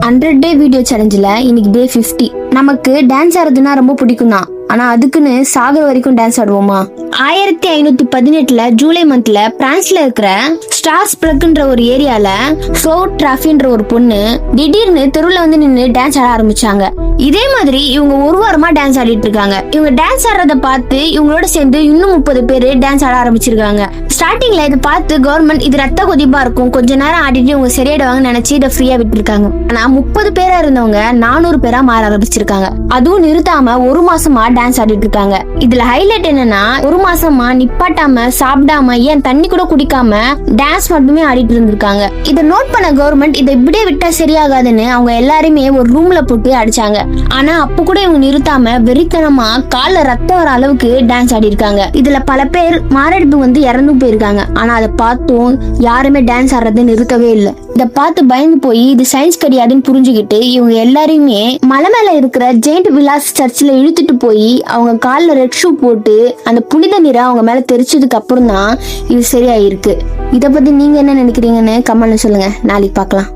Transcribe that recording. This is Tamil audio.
100 டே வீடியோ சேலஞ்சில் இன்னைக்கு டே 50. நமக்கு டான்ஸ் ஆடுறதுன்னா ரொம்ப பிடிக்கும் தான். ஆனா அதுக்குன்னு சாகர வரைக்கும் டான்ஸ் ஆடுவோமா? 1518 ஜூலை மந்த்ல பிரான்ஸ்ல இருக்கிற ஸ்ட்ராஸ்பர்க்ன்ற ஒரு ஏரியால சோ டிராஃபின்ற ஒரு பொண்ணு திடீர்னு தெருவுல வந்து நின்று டான்ஸ் ஆட ஆரம்பிச்சாங்க. இதே மாதிரி இவங்க ஒரு வாரமா டான்ஸ் ஆடிட்டு இருக்காங்க. இவங்க டான்ஸ் ஆடுறத பார்த்து இவங்களோட சேர்ந்து இன்னும் 30 பேர் டான்ஸ் ஆட ஆரம்பிச்சிருக்காங்க. ஸ்டார்டிங்ல இதை பார்த்து கவர்மெண்ட் இது ரத்த கொதிப்பா இருக்கும், கொஞ்ச நேரம் ஆடிட்டு இவங்க சரியாயிடுவாங்கன்னு நினைச்சு இதை ஃப்ரீயா விட்டு இருக்காங்க. ஆனா 30 பேரா இருந்தவங்க 400 பேரா மாற ஆரம்பிச்சிருக்காங்க. அதுவும் நிறுத்தாம ஒரு மாசமா டான்ஸ் ஆடிட்டு இருக்காங்க. இதுல ஹைலைட் என்னன்னா, ஒரு மாசமா நிப்பாட்டாம சாப்பிடாம ஏன் தண்ணி கூட குடிக்காம டான்ஸ் மட்டுமே ஆடிட்டு இருந்திருக்காங்க. இதை நோட் பண்ண கவர்மெண்ட் இதை இப்படியே விட்டா சரியாகாதுன்னு அவங்க எல்லாருமே ஒரு ரூம்ல போட்டு அடிச்சாங்க. ஆனா அப்ப கூட இவங்க நிறுத்தாம வெறித்தனமா கால ரத்தம் வர அளவுக்கு டான்ஸ் ஆடி இருக்காங்க. இதுல பல பேர் மாரடைப்பு வந்து இறந்து போயிருக்காங்க. ஆனா அதை பார்த்தும் யாருமே டான்ஸ் ஆடுறதை நிறுத்தவே இல்லை. இதை பார்த்து பயந்து போய் இது சயின்ஸ் கிடையாதுன்னு புரிஞ்சுக்கிட்டு இவங்க எல்லாரையுமே மலை மேல இருக்கிற ஜெயிண்ட் விலாஸ் சர்ச்சில் இழுத்துட்டு போய் அவங்க காலில் ரெட் ஷூ போட்டு அந்த புனித நீரை அவங்க மேல தெரிச்சதுக்கு அப்புறம் தான் இது சரியாயிருக்கு. இதை பத்தி நீங்க என்ன நினைக்கிறீங்கன்னு கமெண்ட்ல சொல்லுங்க. நாளைக்கு பார்க்கலாம்.